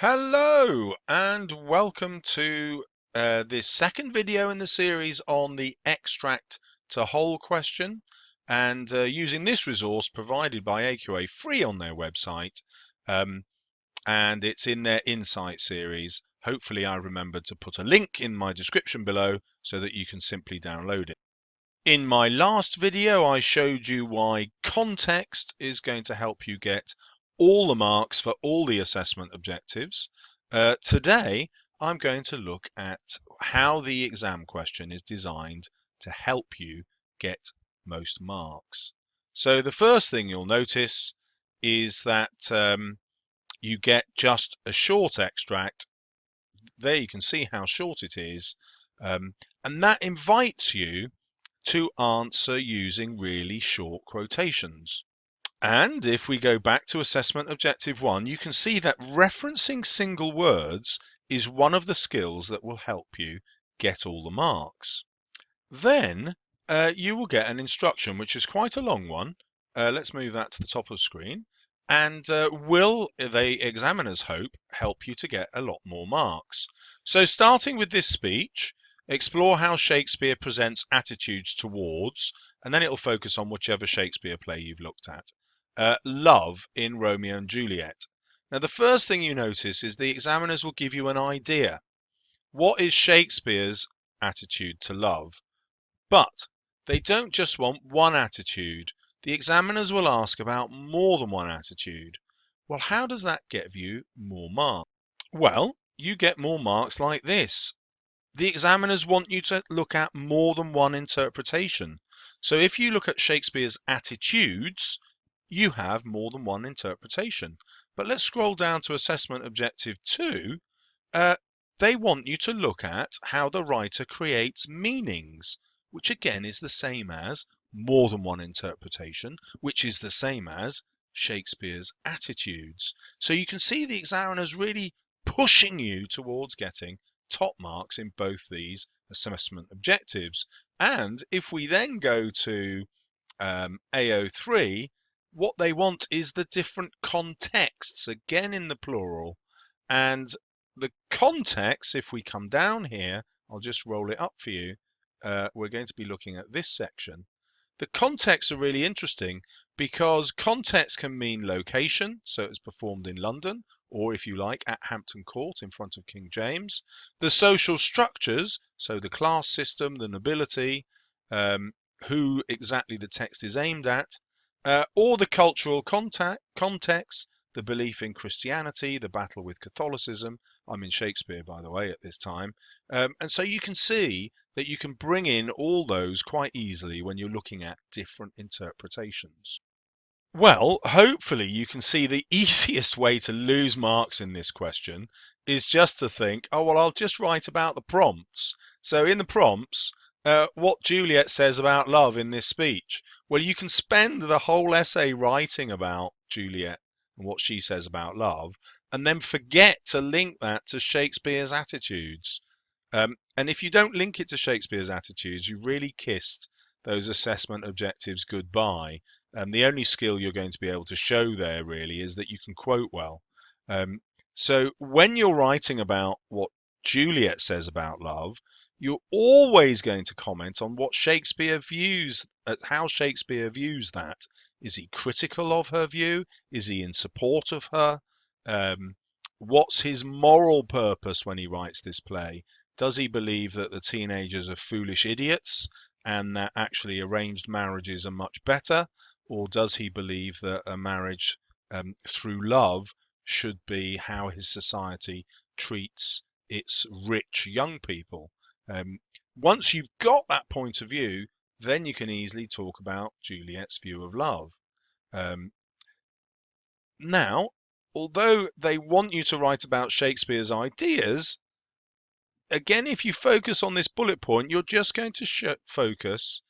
Hello and welcome to this second video in the series on the extract to whole question, and using this resource provided by AQA free on their website, and it's in their Insight series. Hopefully I remembered to put a link in my description below so that you can simply download it. In my last video, I showed you why context is going to help you get all the marks for all the assessment objectives. Today, I'm going to look at how the exam question is designed to help you get most marks. So the first thing you'll notice is that you get just a short extract. There you can see how short it is, and that invites you to answer using really short quotations. And if we go back to assessment objective 1, you can see that referencing single words is one of the skills that will help you get all the marks. Then you will get an instruction, which is quite a long one. Let's move that to the top of the screen. And will, the examiners hope, help you to get a lot more marks. So starting with this speech, explore how Shakespeare presents attitudes towards, and then it'll focus on whichever Shakespeare play you've looked at. Love in Romeo and Juliet. Now, the first thing you notice is the examiners will give you an idea. What is Shakespeare's attitude to love? But they don't just want one attitude. The examiners will ask about more than one attitude. Well, how does that get you more marks? Well, you get more marks like this. The examiners want you to look at more than one interpretation. So if you look at Shakespeare's attitudes, you have more than one interpretation. But let's scroll down to assessment objective 2. They want you to look at how the writer creates meanings, which again is the same as more than one interpretation, which is the same as Shakespeare's attitudes. So you can see the examiners really pushing you towards getting top marks in both these assessment objectives. And if we then go to AO3, what they want is the different contexts, again in the plural. And the context, if we come down here, I'll just roll it up for you. We're going to be looking at this section. The contexts are really interesting because context can mean location, so it's performed in London, or if you like, at Hampton Court in front of King James. The social structures, so the class system, the nobility, who exactly the text is aimed at, or the cultural context, the belief in Christianity, the battle with Catholicism. I'm in Shakespeare, by the way, at this time. And so you can see that you can bring in all those quite easily when you're looking at different interpretations. Well, hopefully you can see the easiest way to lose marks in this question is just to think, oh, well, I'll just write about the prompts. So in the prompts, what Juliet says about love in this speech. Well, you can spend the whole essay writing about Juliet and what she says about love, and then forget to link that to Shakespeare's attitudes. And if you don't link it to Shakespeare's attitudes, you really kissed those assessment objectives goodbye. The only skill you're going to be able to show there really is that you can quote well. So when you're writing about what Juliet says about love, you're always going to comment on what Shakespeare views, how Shakespeare views that. Is he critical of her view? Is he in support of her? What's his moral purpose when he writes this play? Does he believe that the teenagers are foolish idiots and that actually arranged marriages are much better? Or does he believe that a marriage through love should be how his society treats its rich young people? Once you've got that point of view, then you can easily talk about Juliet's view of love. Now, although they want you to write about Shakespeare's ideas, again, if you focus on this bullet point, you're just going to focus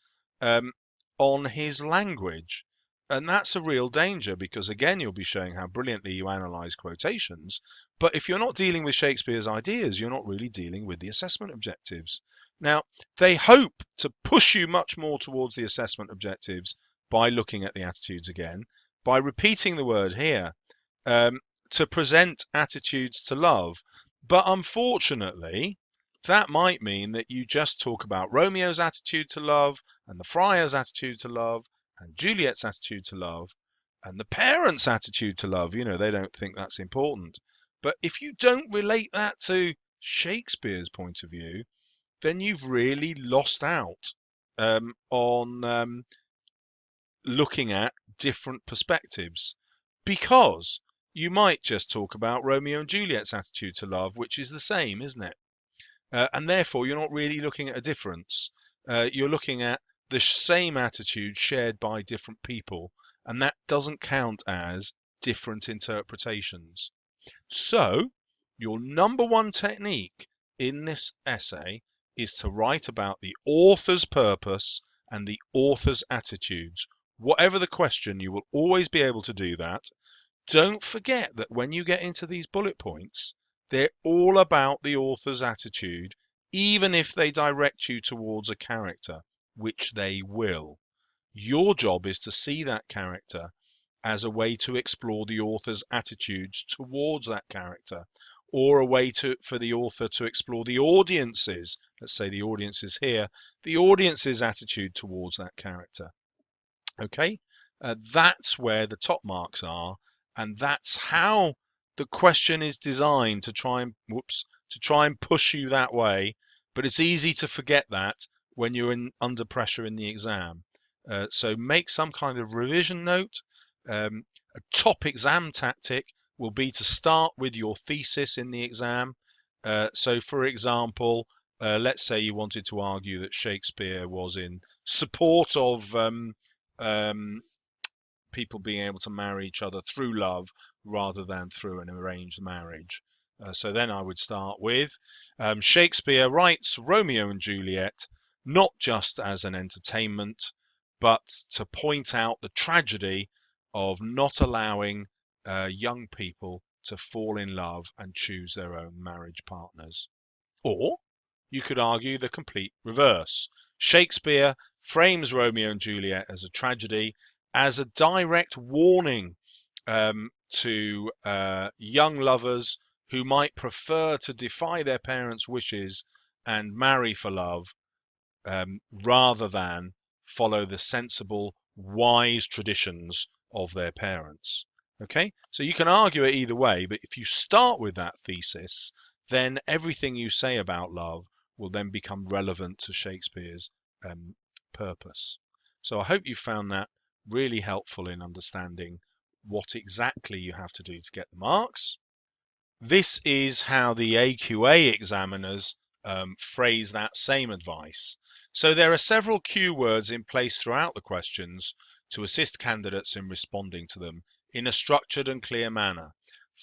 on his language. And that's a real danger because, again, you'll be showing how brilliantly you analyze quotations. But if you're not dealing with Shakespeare's ideas, you're not really dealing with the assessment objectives. Now, they hope to push you much more towards the assessment objectives by looking at the attitudes again, by repeating the word here. to present attitudes to love. But unfortunately, that might mean that you just talk about Romeo's attitude to love and the friar's attitude to love and Juliet's attitude to love and the parents' attitude to love. You know, they don't think that's important. But if you don't relate that to Shakespeare's point of view, then you've really lost out on looking at different perspectives, because you might just talk about Romeo and Juliet's attitude to love, which is the same, isn't it? And therefore, you're not really looking at a difference. You're looking at the same attitude shared by different people, and that doesn't count as different interpretations. So, your number one technique in this essay is to write about the author's purpose and the author's attitudes. Whatever the question, you will always be able to do that. Don't forget that when you get into these bullet points, they're all about the author's attitude, even if they direct you towards a character, which they will. Your job is to see that character as a way to explore the author's attitudes towards that character, or a way for the author to explore the audience's, let's say the audience is here, the audience's attitude towards that character. Okay, that's where the top marks are, and that's how the question is designed to try and push you that way. But it's easy to forget that when you're under pressure in the exam. So make some kind of revision note. A top exam tactic will be to start with your thesis in the exam. So, for example, let's say you wanted to argue that Shakespeare was in support of people being able to marry each other through love rather than through an arranged marriage. So then I would start with Shakespeare writes Romeo and Juliet not just as an entertainment, but to point out the tragedy of not allowing young people to fall in love and choose their own marriage partners. Or you could argue the complete reverse. Shakespeare frames Romeo and Juliet as a tragedy, as a direct warning to young lovers who might prefer to defy their parents' wishes and marry for love, rather than follow the sensible, wise traditions of their parents. Okay, so you can argue it either way, but if you start with that thesis, then everything you say about love will then become relevant to Shakespeare's purpose. So I hope you found that really helpful in understanding what exactly you have to do to get the marks. This is how the AQA examiners phrase that same advice. So there are several cue words in place throughout the questions to assist candidates in responding to them in a structured and clear manner.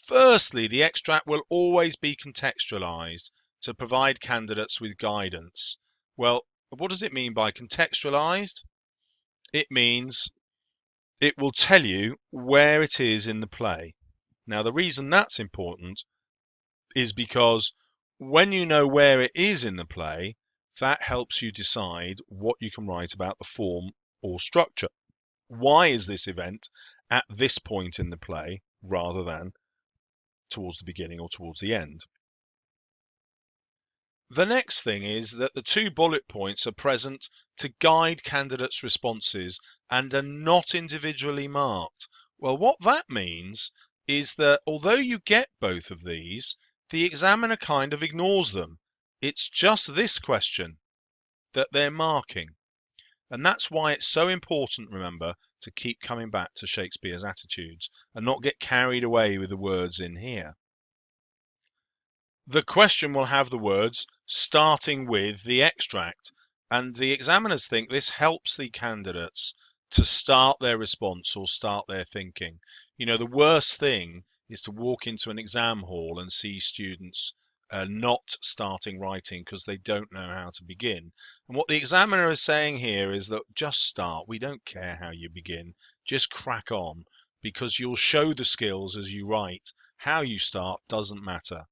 Firstly, the extract will always be contextualized to provide candidates with guidance. Well, what does it mean by contextualized? It means it will tell you where it is in the play. Now, the reason that's important is because when you know where it is in the play, that helps you decide what you can write about the form or structure. Why is this event at this point in the play rather than towards the beginning or towards the end? The next thing is that the 2 bullet points are present to guide candidates' responses and are not individually marked. Well, what that means is that although you get both of these, the examiner kind of ignores them. It's just this question that they're marking. And that's why it's so important, remember, to keep coming back to Shakespeare's attitudes and not get carried away with the words in here. The question will have the words starting with the extract, and the examiners think this helps the candidates to start their response or start their thinking. You know, the worst thing is to walk into an exam hall and see students not starting writing because they don't know how to begin. And what the examiner is saying here is that just start. We don't care how you begin. Just crack on, because you'll show the skills as you write. How you start doesn't matter.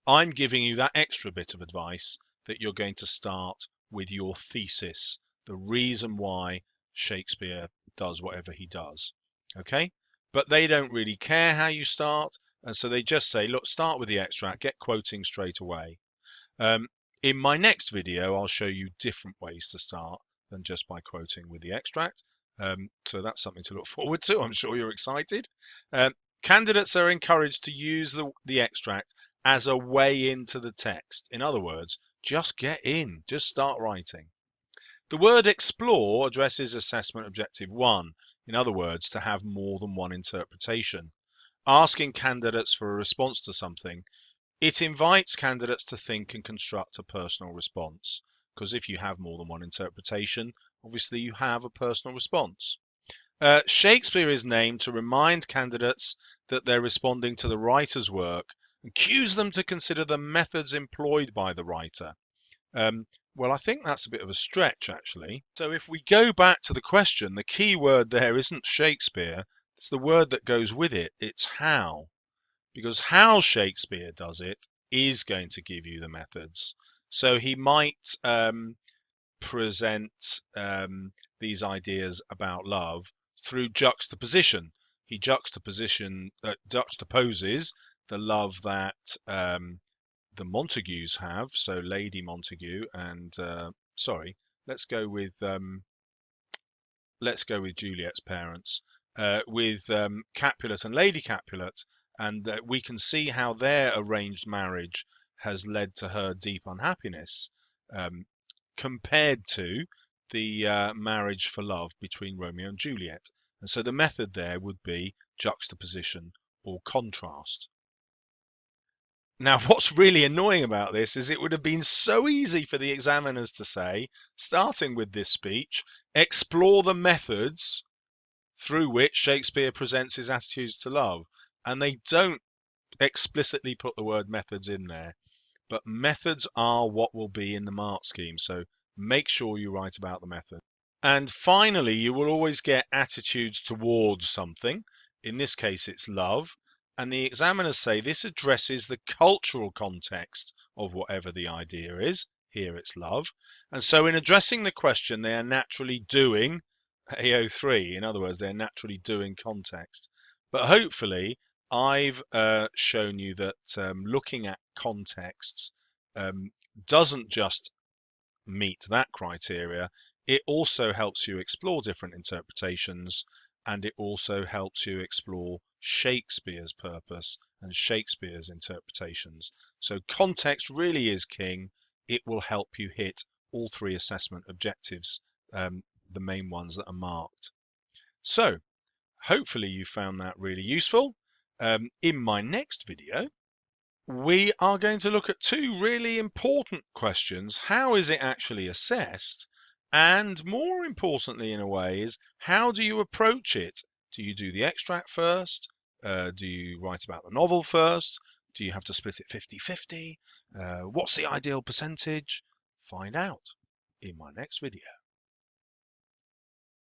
I'm giving you that extra bit of advice that you're going to start with your thesis, the reason why Shakespeare does whatever he does. Okay, but they don't really care how you start, and so they just say, look, start with the extract, get quoting straight away. In my next video, I'll show you different ways to start than just by quoting with the extract. So that's something to look forward to. I'm sure you're excited. Candidates are encouraged to use the extract as a way into the text. In other words, just get in, just start writing. The word explore addresses assessment objective 1. In other words, to have more than one interpretation. Asking candidates for a response to something, it invites candidates to think and construct a personal response, because if you have more than one interpretation, obviously you have a personal response. Shakespeare is named to remind candidates that they're responding to the writer's work and cues them to consider the methods employed by the writer. Well, I think that's a bit of a stretch, actually. So if we go back to the question, the key word there isn't Shakespeare, it's the word that goes with it. It's how. Because how Shakespeare does it is going to give you the methods. So he might present these ideas about love through juxtaposition. He juxtaposes the love that the Montagues have, so Lady Montague and sorry, let's go with Juliet's parents, with Capulet and Lady Capulet, and we can see how their arranged marriage has led to her deep unhappiness, compared to the marriage for love between Romeo and Juliet. And so the method there would be juxtaposition or contrast. Now, what's really annoying about this is it would have been so easy for the examiners to say, starting with this speech, explore the methods through which Shakespeare presents his attitudes to love. And they don't explicitly put the word methods in there. But methods are what will be in the mark scheme. So make sure you write about the method. And finally, you will always get attitudes towards something. In this case, it's love. And the examiners say this addresses the cultural context of whatever the idea is. Here it's love. And so in addressing the question, they are naturally doing AO3. In other words, they're naturally doing context. But hopefully, I've shown you that looking at contexts doesn't just meet that criteria. It also helps you explore different interpretations, and it also helps you explore Shakespeare's purpose and Shakespeare's interpretations. So context really is king. It will help you hit all three assessment objectives, the main ones that are marked. So hopefully you found that really useful. In my next video, we are going to look at two really important questions. How is it actually assessed? And more importantly, in a way, is how do you approach it? Do you do the extract first? Do you write about the novel first? Do you have to split it 50-50? What's the ideal percentage? Find out in my next video.